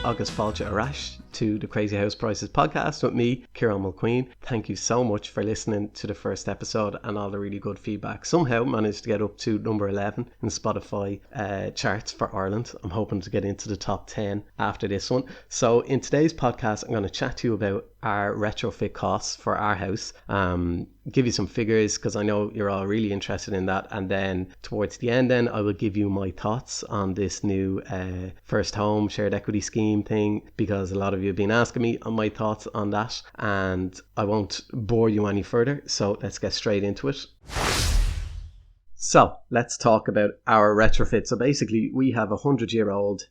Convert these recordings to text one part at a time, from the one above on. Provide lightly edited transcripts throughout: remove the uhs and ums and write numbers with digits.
agus fáilte arás to the Crazy House Prices podcast with me, Ciarán Mulqueen. Thank you so much for listening to the first episode and all the really good feedback. Somehow managed to get up to number 11 in Spotify charts for Ireland. I'm hoping to get into the top 10 after this one. So in today's podcast, I'm going to chat to you about our retrofit costs for our house. Give you some figures because I know you're all really interested in that, and then towards the end then I will give you my thoughts on this new first home shared equity scheme thing, because a lot of you have been asking me on my thoughts on that, and I won't bore you any further, so let's get straight into it. So let's talk about our retrofit. So basically we have a 100-year-old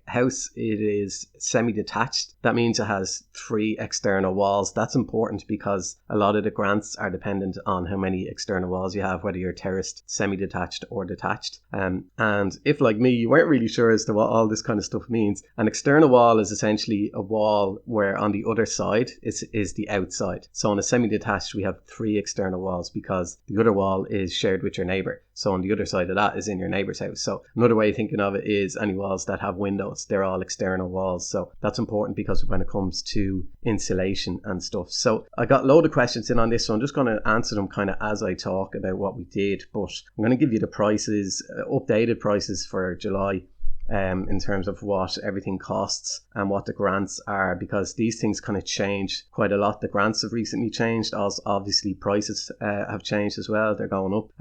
house. It is semi-detached. That means it has 3 external walls. That's important because a lot of the grants are dependent on how many external walls you have, whether you're terraced, semi-detached or detached. And if, like me, you weren't really sure as to what all this kind of stuff means, an external wall is essentially a wall where on the other side is the outside. So on a semi-detached we have 3 external walls because the other wall is shared with your neighbour. So on the other side of that is in your neighbour's house. So another way of thinking of it is any walls that have windows, they're all external walls. So that's important because when it comes to insulation and stuff. So I got a load of questions in on this, so I'm just going to answer them kind of as I talk about what we did. But I'm going to give you the prices, updated prices for July. In terms of what everything costs and what the grants are, because these things kind of change quite a lot. The grants have recently changed, as obviously prices have changed as well. They're going up.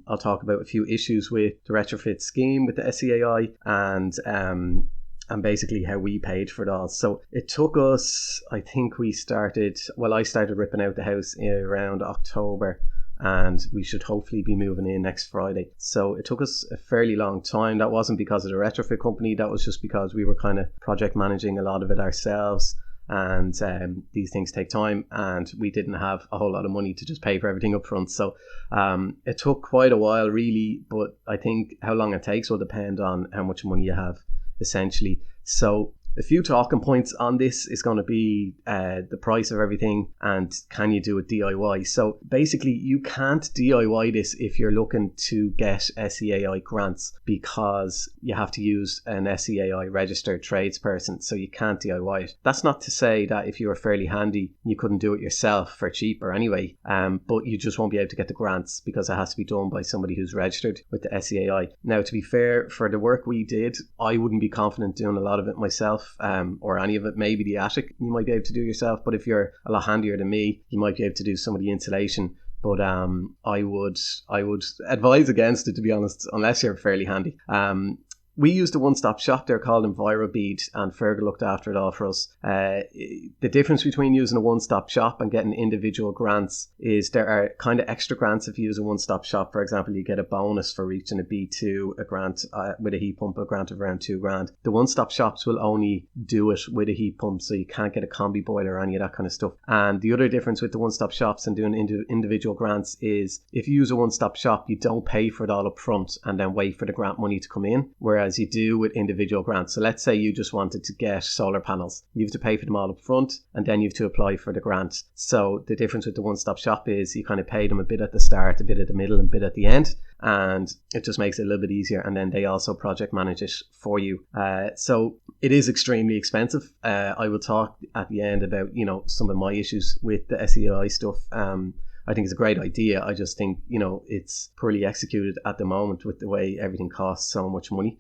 I'll talk about a few issues with the retrofit scheme with the SEAI and basically how we paid for it all. So it took us, I started ripping out the house around October, and we should hopefully be moving in next Friday. So it took us a fairly long time. That wasn't because of the retrofit company, that was just because we were kind of project managing a lot of it ourselves, and these things take time and we didn't have a whole lot of money to just pay for everything up front. So it took quite a while really, but I think how long it takes will depend on how much money you have essentially. So a few talking points on this is going to be the price of everything and can you do it DIY. So basically you can't DIY this if you're looking to get SEAI grants, because you have to use an SEAI registered tradesperson, so you can't DIY it. That's not to say that if you were fairly handy you couldn't do it yourself for cheaper anyway, but you just won't be able to get the grants because it has to be done by somebody who's registered with the SEAI. Now, to be fair, for the work we did, I wouldn't be confident doing a lot of it myself. Or any of it. Maybe the attic you might be able to do yourself, but if you're a lot handier than me you might be able to do some of the insulation. But I would advise against it, to be honest, unless you're fairly handy. We used a one-stop shop. They're called EnviroBead, and Fergal looked after it all for us. The difference between using a one-stop shop and getting individual grants is there are kind of extra grants if you use a one-stop shop. For example, you get a bonus for reaching a B2, a grant with a heat pump, a grant of around $2,000. The one-stop shops will only do it with a heat pump, so you can't get a combi boiler or any of that kind of stuff. And the other difference with the one-stop shops and doing individual grants is if you use a one-stop shop, you don't pay for it all up front and then wait for the grant money to come in, whereas you do with individual grants. So let's say you just wanted to get solar panels. You have to pay for them all up front and then you have to apply for the grant. So the difference with the one-stop shop is you kind of pay them a bit at the start, a bit at the middle and a bit at the end, and it just makes it a little bit easier, and then they also project manage it for you. So it is extremely expensive. I will talk at the end about some of my issues with the SEI stuff. I think it's a great idea. I just think, it's poorly executed at the moment with the way everything costs so much money.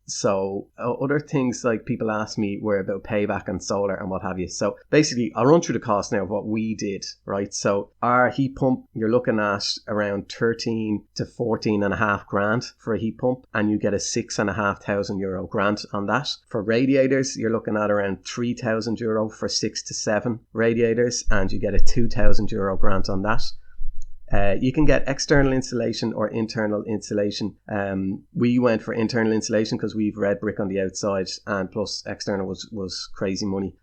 So other things like people ask me were about payback and solar and what have you. So basically I'll run through the cost now of what we did, right? So our heat pump, you're looking at around 13 to 14 and a half grand for a heat pump, and you get a €6,500 grant on that. For radiators, you're looking at around €3,000 for 6 to 7 radiators, and you get a €2,000 grant on that. You can get external insulation or internal insulation. We went for internal insulation because we've red brick on the outside, and plus external was crazy money.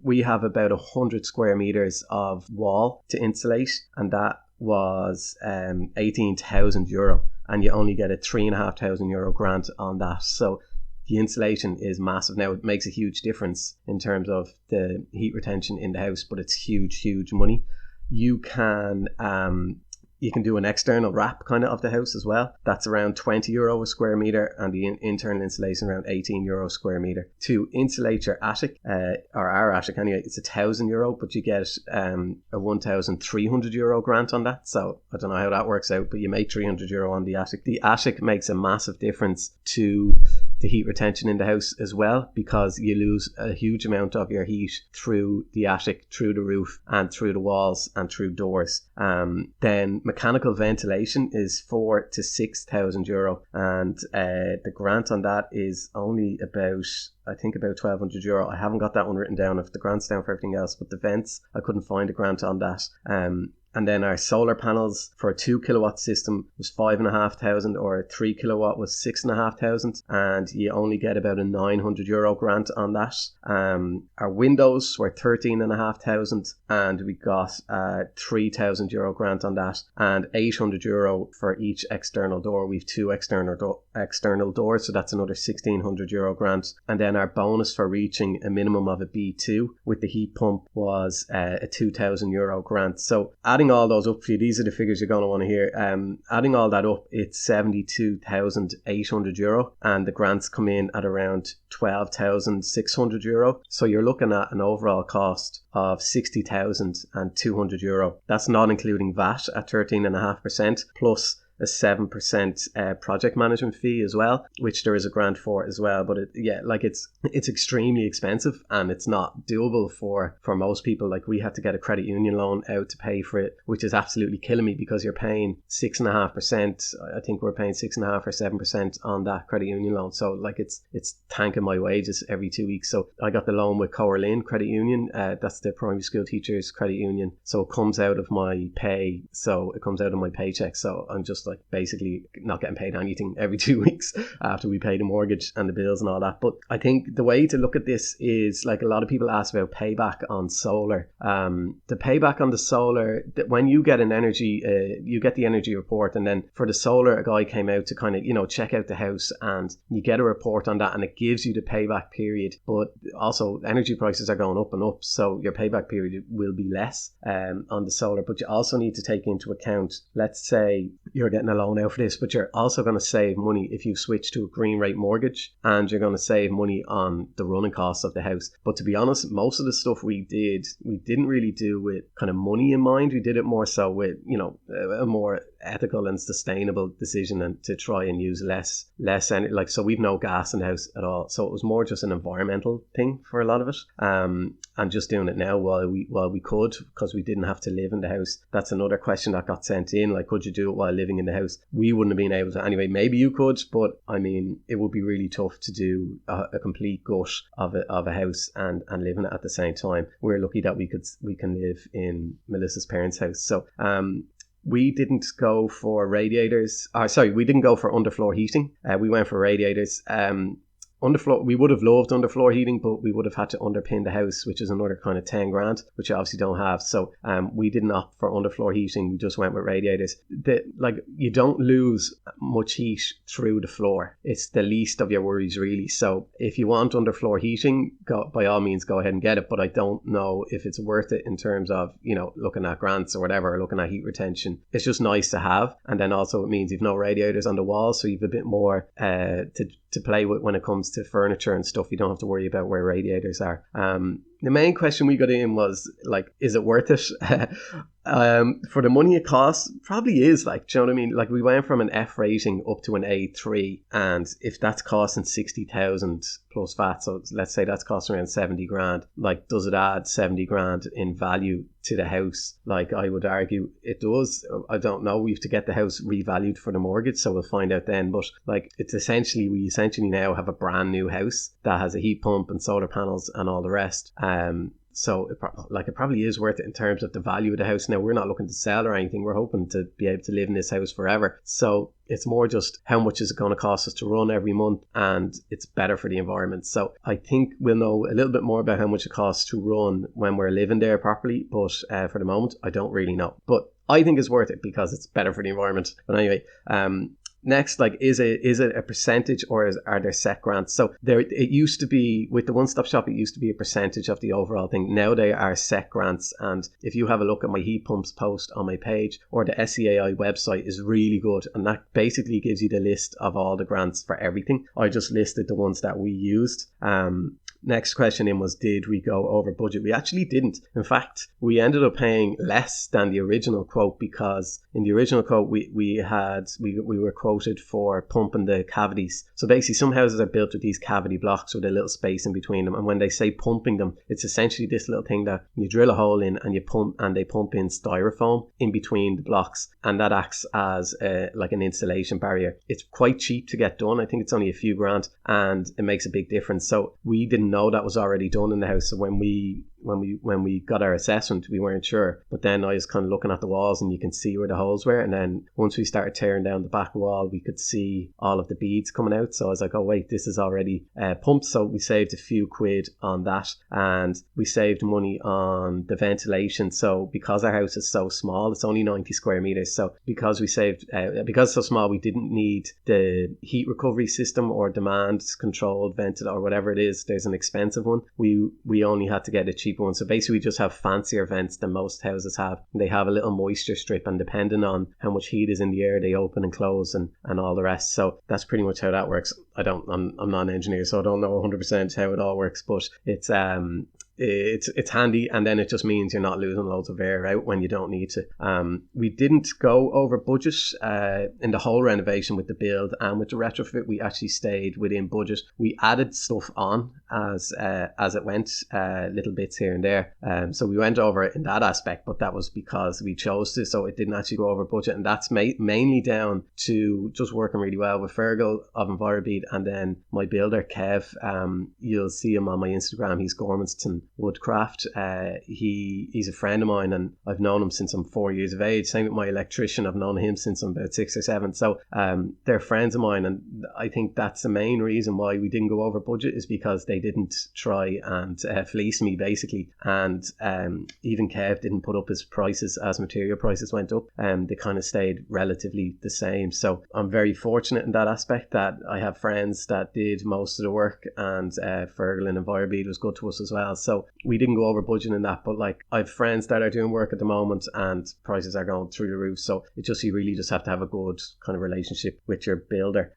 We have about 100 square meters of wall to insulate, and that was €18,000, and you only get a €3,500 grant on that. So the insulation is massive. Now, it makes a huge difference in terms of the heat retention in the house, but it's huge money. You can you can do an external wrap kind of the house as well. That's around €20 a square meter, and the internal insulation around €18 a square meter. To insulate your attic, or our attic anyway, it's €1,000, but you get a €1,300 grant on that. So I don't know how that works out, but you make €300 on the attic. The attic makes a massive difference to the heat retention in the house as well, because you lose a huge amount of your heat through the attic, through the roof, and through the walls and through doors. Then mechanical ventilation is €4,000 to €6,000, and the grant on that is only about, I think, about €1,200. I haven't got that one written down if the grant's down for everything else, but the vents, I couldn't find a grant on that. And then our solar panels for a 2 kilowatt system was 5,500, or a 3 kilowatt was 6,500, and you only get about a €900 grant on that. Our windows were 13,500, and we got a €3,000 grant on that, and €800 for each external door. We've 2 external doors, so that's another €1,600 grant. And then our bonus for reaching a minimum of a B2 with the heat pump was a €2,000 grant. So adding all those up for you, these are the figures you're going to want to hear. Adding all that up, it's €72,800, and the grants come in at around €12,600. So you're looking at an overall cost of €60,200. That's not including VAT at 13.5%, plus a 7% project management fee as well, which there is a grant for as well. But it's extremely expensive, and it's not doable for most people. Like, we had to get a credit union loan out to pay for it, which is absolutely killing me, because you're paying 6.5%. I think we're paying 6.5 or 7% on that credit union loan. So like, it's tanking my wages every 2 weeks. So I got the loan with Cowerlin Credit Union. That's the primary school teachers credit union. So it comes out of my pay. So it comes out of my paycheck. So I'm just like basically not getting paid anything every 2 weeks after we pay the mortgage and the bills and all that. But I think the way to look at this is, like, a lot of people ask about payback on solar. The payback on the solar, when you get an energy, you get the energy report, and then for the solar, a guy came out to kind of, check out the house, and you get a report on that, and it gives you the payback period. But also, energy prices are going up and up, so your payback period will be less on the solar. But you also need to take into account, let's say you're getting a loan out for this, but you're also going to save money if you switch to a green rate mortgage, and you're going to save money on the running costs of the house. But to be honest, most of the stuff we didn't really do with kind of money in mind. We did it more so with, a more ethical and sustainable decision, and to try and use less energy. Like, so we've no gas in the house at all, so it was more just an environmental thing for a lot of it, and just doing it now while we could, because we didn't have to live in the house. That's another question that got sent in, like, could you do it while living in the house? We wouldn't have been able to anyway. Maybe you could, but I mean, it would be really tough to do a complete gut of a house and live in it at the same time. We're lucky that we can live in Melissa's parents' house. So we didn't go for radiators. We didn't go for underfloor heating. We went for radiators. Underfloor, we would have loved underfloor heating, but we would have had to underpin the house, which is another kind of 10 grand, which you obviously don't have. So we didn't opt for underfloor heating. We just went with radiators. You don't lose much heat through the floor. It's the least of your worries, really. So if you want underfloor heating, by all means go ahead and get it. But I don't know if it's worth it in terms of, looking at grants or whatever, or looking at heat retention. It's just nice to have. And then also it means you've no radiators on the walls, so you've a bit more to play with when it comes to furniture and stuff. You don't have to worry about where radiators are. The main question we got in was, like, is it worth it? For the money it costs, probably is. Like, do you know what I mean? Like, we went from an F rating up to an A3, and if that's costing 60,000 plus VAT, so let's say that's costing around 70 grand, like, does it add 70 grand in value to the house? Like, I would argue it does. I don't know. We have to get the house revalued for the mortgage, so we'll find out then. But like, we essentially now have a brand new house that has a heat pump and solar panels and all the rest. So it probably is worth it in terms of the value of the house. Now, we're not looking to sell or anything. We're hoping to be able to live in this house forever. So it's more just how much is it going to cost us to run every month, and it's better for the environment. So I think we'll know a little bit more about how much it costs to run when we're living there properly. But for the moment, I don't really know. But I think it's worth it because it's better for the environment. But anyway, next, like, is it a percentage, or are there set grants? So it used to be with the one-stop shop, it used to be a percentage of the overall thing. Now they are set grants, and if you have a look at my heat pumps post on my page, or the SCAI website is really good, and that basically gives you the list of all the grants for everything. I just listed the ones that we used. Next question in was, did we go over budget? We actually didn't. In fact, we ended up paying less than the original quote, because in the original quote we were quoted for pumping the cavities. So basically some houses are built with these cavity blocks with a little space in between them, and when they say pumping them, it's essentially this little thing that you drill a hole in and you pump, and they pump in styrofoam in between the blocks, and that acts as like an insulation barrier. It's quite cheap to get done. I think it's only a few grand, and it makes a big difference. So we didn't know that was already done in the house. So when we got our assessment, we weren't sure. But then I was kind of looking at the walls, and you can see where the holes were. And then once we started tearing down the back wall, we could see all of the beads coming out. So I was like, oh wait, this is already pumped. So we saved a few quid on that, and we saved money on the ventilation. So because our house is so small, it's only 90 square meters. So because we saved, because it's so small, we didn't need the heat recovery system or demand controlled ventilator or whatever it is. There's an expensive one. We only had to get a cheap one. So basically we just have fancier vents than most houses have. They have a little moisture strip, and depending on how much heat is in the air, they open and close and all the rest. So that's pretty much how that works. I'm not an engineer, so I don't know 100% how it all works, but it's handy, and then it just means you're not losing loads of air out when you don't need to. We didn't go over budget in the whole renovation with the build and with the retrofit. We actually stayed within budget. We added stuff on as it went, little bits here and there. So we went over it in that aspect, but that was because we chose to, so it didn't actually go over budget, and that's mainly down to just working really well with Fergal of Envirobead, and then my builder Kev. You'll see him on my Instagram. He's Gormanston Woodcraft. He's a friend of mine, and I've known him since I'm 4 years of age. Same with my electrician. I've known him since I'm about 6 or 7. So they're friends of mine, and I think that's the main reason why we didn't go over budget, is because they didn't try and fleece me basically. And even Kev didn't put up his prices as material prices went up, and they kind of stayed relatively the same. So I'm very fortunate in that aspect that I have friends that did most of the work, and Fergal and Envirobead was good to us as well. So we didn't go over budget in that, but like, I have friends that are doing work at the moment and prices are going through the roof. So you really just have to have a good kind of relationship with your builder.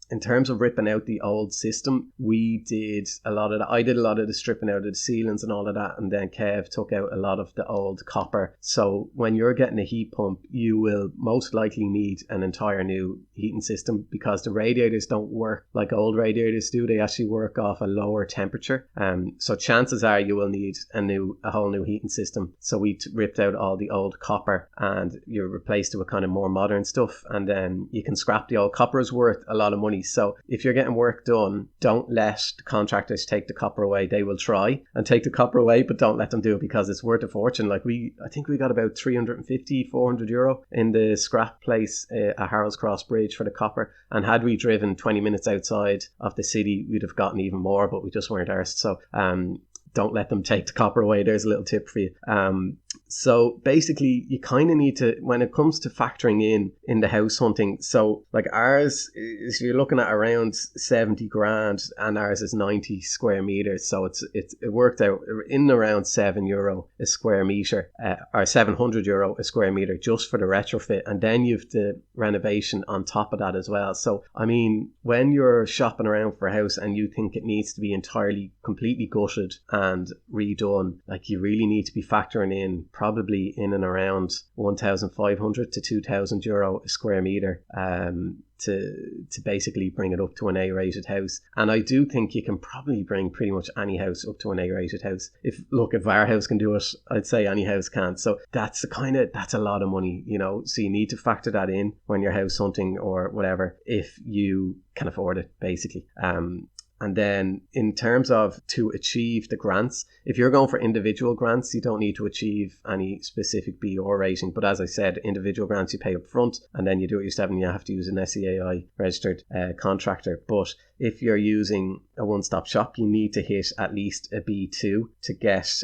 In terms of ripping out the old system, we did a lot of that. I did a lot of the stripping out of the ceilings and all of that, and then Kev took out a lot of the old copper. So when you're getting a heat pump, you will most likely need an entire new heating system, because the radiators don't work like old radiators do. They actually work off a lower temperature. So chances are you will need a whole new heating system. So we ripped out all the old copper, and you replaced it with kind of more modern stuff, and then you can scrap the old copper. Is worth a lot of money. So if you're getting work done, don't let the contractors take the copper away. They will try and take the copper away, but don't let them do it, because it's worth a fortune. Like I think we got about 350, 400 euro in the scrap place at Harold's Cross Bridge for the copper. And had we driven 20 minutes outside of the city, we'd have gotten even more, but we just weren't arsed. So don't let them take the copper away. There's a little tip for you. So basically you kind of need to, when it comes to factoring in the house hunting, so like ours is, you're looking at around 70 grand, and ours is 90 square meters. So it worked out in around €7 a square meter, or €700 a square meter just for the retrofit. And then you've the renovation on top of that as well. So I mean, when you're shopping around for a house and you think it needs to be entirely completely gutted and redone, like, you really need to be factoring in probably in and around 1,500 to 2,000 euro a square meter to basically bring it up to an A-rated house. And I do think you can probably bring pretty much any house up to an A-rated house. If our house can do it, I'd say any house can. So that's a lot of money, you know. So you need to factor that in when you're house hunting or whatever, if you can afford it, basically. And then in terms of to achieve the grants, if you're going for individual grants, you don't need to achieve any specific BR rating. But as I said, individual grants you pay up front, and then you do it yourself and you have to use an SEAI registered contractor. But if you're using a one-stop shop, you need to hit at least a B2 to get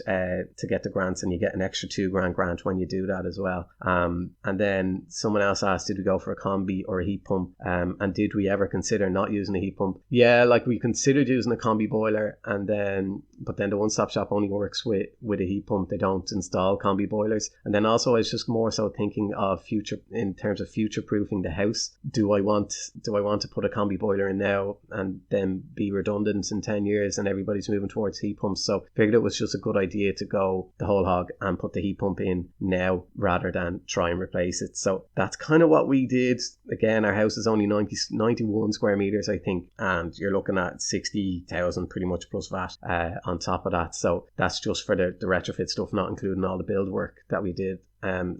the grants, and you get an extra $2,000 grant when you do that as well. And then someone else asked, did we go for a combi or a heat pump? And did we ever consider not using a heat pump? Yeah, like we considered using a combi boiler, but then the one-stop shop only works with a heat pump. They don't install combi boilers. And then also I was just more so thinking of in terms of future-proofing the house. Do I want to put a combi boiler in now and then be redundant in 10 years and everybody's moving towards heat pumps? So I figured it was just a good idea to go the whole hog and put the heat pump in now rather than try and replace it. So that's kind of what we did. Again, our house is only 91 square meters, I think, and you're looking at 60,000 pretty much plus VAT on top of that. So that's just for the retrofit stuff, not including all the build work that we did.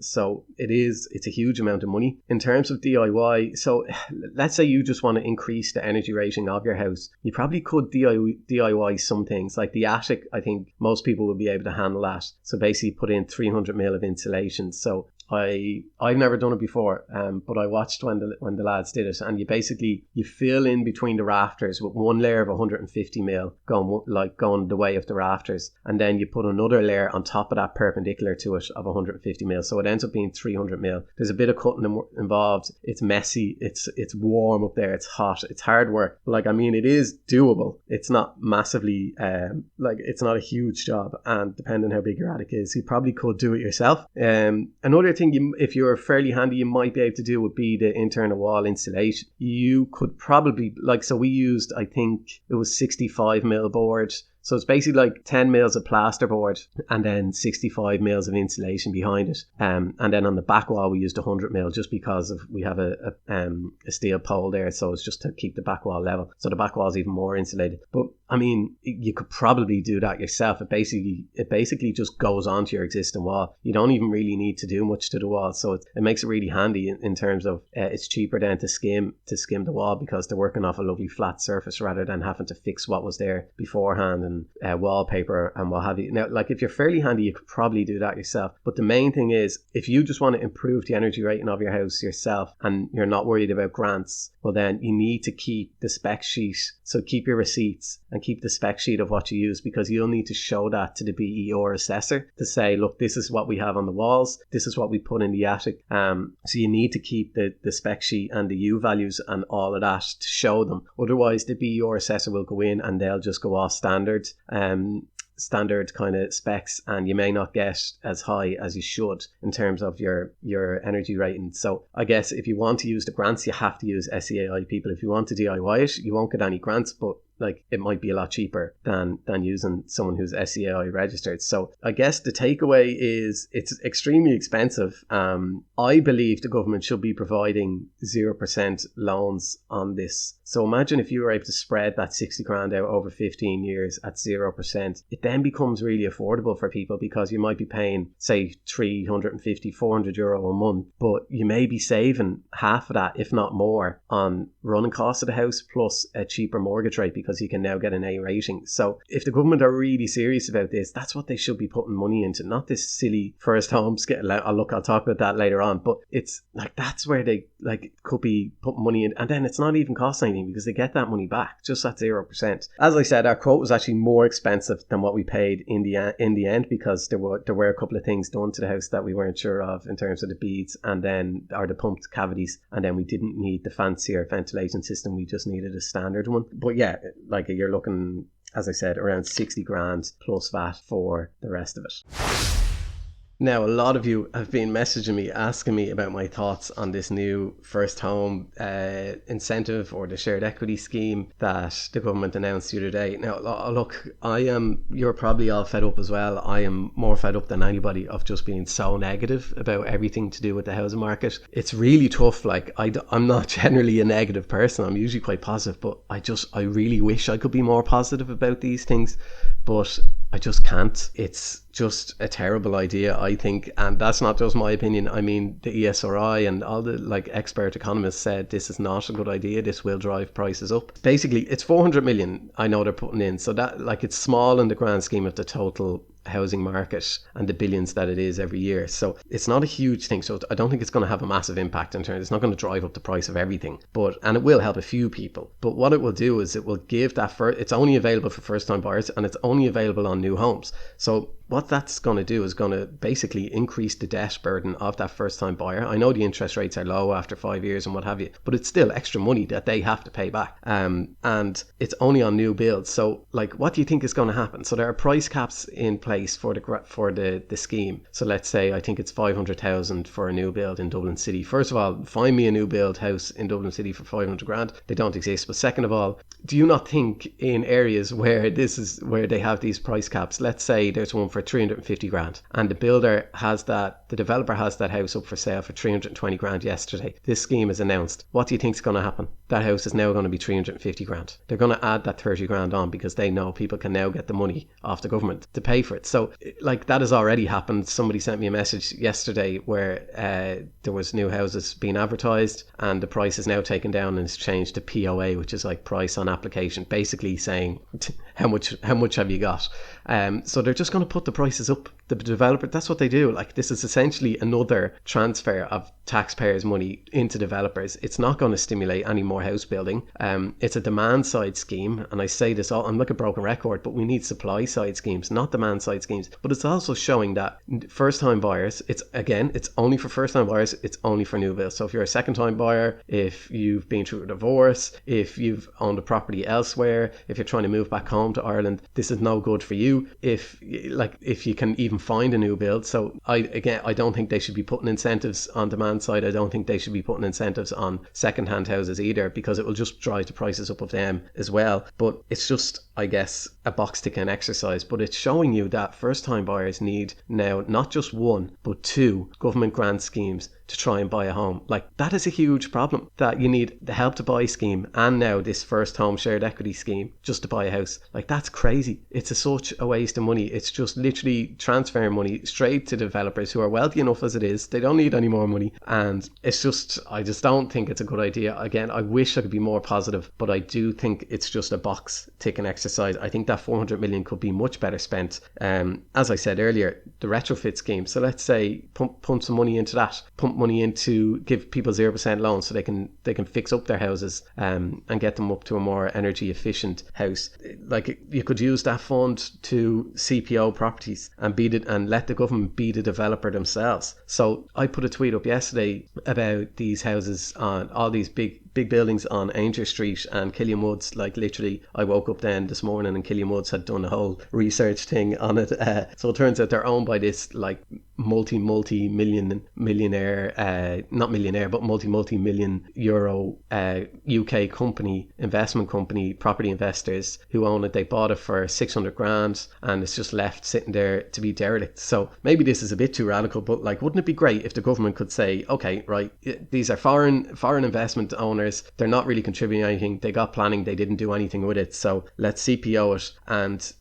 So it's a huge amount of money. In terms of DIY, so let's say you just want to increase the energy rating of your house, you probably could DIY some things. Like the attic, I think most people will be able to handle that. So basically put in 300 mil of insulation. So I've never done it before, but I watched when the lads did it, and you fill in between the rafters with one layer of 150 mil going the way of the rafters, and then you put another layer on top of that perpendicular to it of 150 mil, so it ends up being 300 mil. There's a bit of cutting involved. It's messy. It's warm up there. It's hot. It's hard work. It is doable. It's not massively it's not a huge job, and depending how big your attic is, you probably could do it yourself. Another thing, if you're fairly handy, you might be able to do would be the internal wall insulation. You could probably, so we used, I think it was 65 mil board. So it's basically like 10 mils of plasterboard and then 65 mils of insulation behind it. And then on the back wall, we used 100 mil just because we have a steel pole there. So it's just to keep the back wall level. So the back wall is even more insulated. But you could probably do that yourself. It basically just goes onto your existing wall. You don't even really need to do much to the wall. So it makes it really handy in terms of it's cheaper then to skim the wall because they're working off a lovely flat surface rather than having to fix what was there beforehand and wallpaper and what have you. Now, if you're fairly handy, you could probably do that yourself. But the main thing is, if you just want to improve the energy rating of your house yourself and you're not worried about grants, well then you need to keep the spec sheet. So keep your receipts and keep the spec sheet of what you use, because you'll need to show that to the BER assessor to say, look, this is what we have on the walls, this is what we put in the attic. So you need to keep the spec sheet and the U values and all of that to show them. Otherwise, the BER assessor will go in and they'll just go off standard kind of specs, and you may not get as high as you should in terms of your energy rating. So I guess if you want to use the grants, you have to use SEAI people. If you want to DIY it, you won't get any grants, but it might be a lot cheaper than using someone who's SEAI registered. So I guess the takeaway is it's extremely expensive. I believe the government should be providing 0% loans on this. So imagine if you were able to spread that 60 grand out over 15 years at 0%, it then becomes really affordable for people, because you might be paying, say, 350, 400 euro a month, but you may be saving half of that, if not more, on running costs of the house plus a cheaper mortgage rate, because you can now get an A rating. So if the government are really serious about this, that's what they should be putting money into, not this silly first home scale. I'll talk about that later on, but it's that's where they could be putting money in, and then it's not even costing anything because they get that money back just at 0%. As I said, our quote was actually more expensive than what we paid in the end, because there were a couple of things done to the house that we weren't sure of in terms of the beads or the pumped cavities, and then we didn't need the fancier ventilation system, we just needed a standard one. But yeah, you're looking, as I said, around 60 grand plus VAT for the rest of it. Now, a lot of you have been messaging me, asking me about my thoughts on this new first home incentive, or the shared equity scheme that the government announced the other day. Now, look, you're probably all fed up as well. I am more fed up than anybody of just being so negative about everything to do with the housing market. It's really tough. I'm not generally a negative person. I'm usually quite positive, but I really wish I could be more positive about these things, but I just can't. It's just a terrible idea, I think. And that's not just my opinion. I mean, the ESRI and all the like expert economists said this is not a good idea. This will drive prices up. Basically, it's 400 million I know they're putting in. So that, like, it's small in the grand scheme of the total housing market and the billions that it is every year. So it's not a huge thing. So I don't think it's going to have a massive impact in terms. It's not going to drive up the price of everything, and it will help a few people. But what it will do is it will give that it's only available for first time buyers, and it's only available on new homes. So what that's going to do is going to basically increase the debt burden of that first time buyer. I know the interest rates are low after 5 years and what have you, but it's still extra money that they have to pay back. And it's only on new builds. So like, what do you think is going to happen? So there are price caps in place for the scheme. So let's say, I think it's 500,000 for a new build in Dublin City. First of all, find me a new build house in Dublin City for 500 grand. They don't exist. But second of all, do you not think in areas where they have these price caps, let's say there's one for 350 grand and the developer has that house up for sale for 320 grand yesterday. This scheme is announced. What do you think is going to happen? That house is now going to be 350 grand. They're going to add that 30 grand on because they know people can now get the money off the government to pay for it. So like, that has already happened. Somebody sent me a message yesterday where there was new houses being advertised and the price is now taken down and it's changed to POA, which is like price on application, basically saying how much have you got. So they're just going to put the prices up. The developer, that's what they do. Like, this is essentially another transfer of taxpayers' money into developers. It's not going to stimulate any more house building. It's a demand side scheme, and I say this all, I'm like a broken record, but we need supply side schemes, not demand side schemes. But it's also showing that first time buyers, it's only for first time buyers, it's only for new builds. So if you're a second time buyer, if you've been through a divorce, if you've owned a property elsewhere, if you're trying to move back home to Ireland, this is no good for you. If you can even find a new build. So I don't think they should be putting incentives on demand side. I don't think they should be putting incentives on second hand houses either, because it will just drive the prices up of them as well. But it's just, I guess, a box ticking exercise. But it's showing you that first time buyers need now not just one but two government grant schemes to try and buy a home. Like, that is a huge problem, that you need the Help to Buy scheme and now this first home shared equity scheme just to buy a house. Like, that's crazy. It's such a waste of money. It's just literally transferring money straight to developers who are wealthy enough as it is. They don't need any more money. And it's just, I just don't think it's a good idea. Again, I wish I could be more positive, but I do think it's just a box ticking exercise. I think that 400 million could be much better spent. As I said earlier, the retrofit scheme. So let's say pump some money into that. Pump money into, give people 0% loans so they can fix up their houses and get them up to a more energy efficient house. Like, you could use that fund to CPO properties and let the government be the developer themselves. So I put a tweet up yesterday about these houses on all these big buildings on Ainger Street and Killian Woods. Like, literally, I woke up then this morning and Killian Woods had done a whole research thing on it. So it turns out they're owned by this like multi-million euro UK company, investment company, property investors who own it. They bought it for 600 grand and it's just left sitting there to be derelict. So maybe this is a bit too radical, but like, wouldn't it be great if the government could say, okay, right, these are foreign investment owners, they're not really contributing anything, they got planning, they didn't do anything with it, so let's CPO it and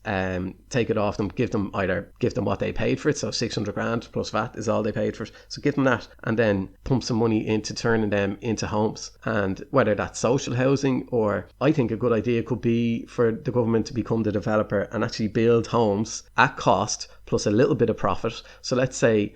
take it off them, give them what they paid for it. So 600 grand plus VAT is all they paid for it, so give them that and then pump some money into turning them into homes. And whether that's social housing, or I think a good idea could be for the government to become the developer and actually build homes at cost plus a little bit of profit. So let's say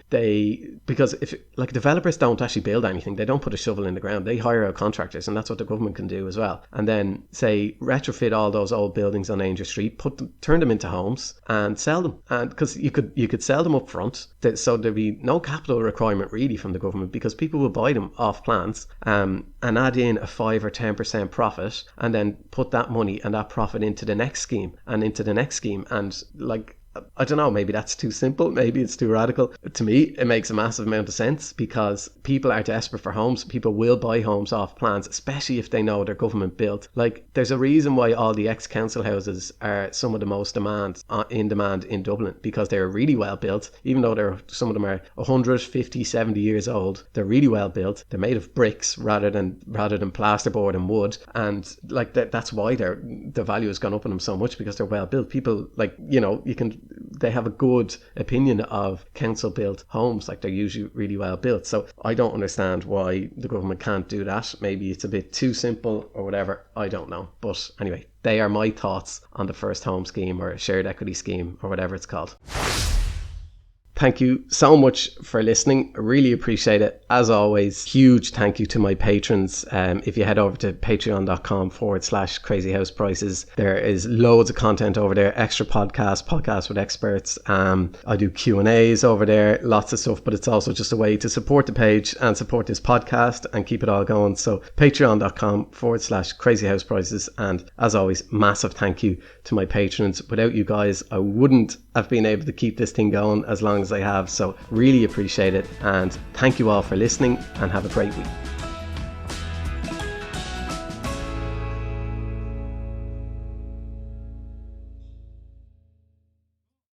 because if like developers don't actually build anything, they don't put a shovel in the ground, they hire out contractors, and that's what the government can do as well. And then say retrofit all those old buildings on Ainger Street, turn them into homes and sell them. And because you could sell them up front, so there'd be no capital requirement really from the government, because people will buy them off plans and add in a 5 or 10% profit, and then put that money and that profit into the next scheme and into the next scheme. And like, I don't know, maybe that's too simple, maybe it's too radical. To me, it makes a massive amount of sense, because people are desperate for homes. People will buy homes off plans, especially if they know they're government built. Like, there's a reason why all the ex-council houses are some of the most in demand in Dublin, because they're really well built. Even though some of them are 150, 70 years old, they're really well built. They're made of bricks rather than plasterboard and wood, and like that's why the value has gone up on them so much, because they're well built. People, like, you know, you can they have a good opinion of council built homes. Like, they're usually really well built. So I don't understand why the government can't do that. Maybe it's a bit too simple or whatever. I don't know. But anyway, they are my thoughts on the first home scheme or shared equity scheme or whatever it's called. Thank you so much for listening. I really appreciate it. As always, huge thank you to my patrons. If you head over to patreon.com/crazyhouseprices, there is loads of content over there, extra podcasts with experts. I do Q&As over there, lots of stuff, but it's also just a way to support the page and support this podcast and keep it all going. So patreon.com/crazyhouseprices. And as always, massive thank you to my patrons. Without you guys, I wouldn't have been able to keep this thing going as long as I have. So really appreciate it, and thank you all for listening, and have a great week.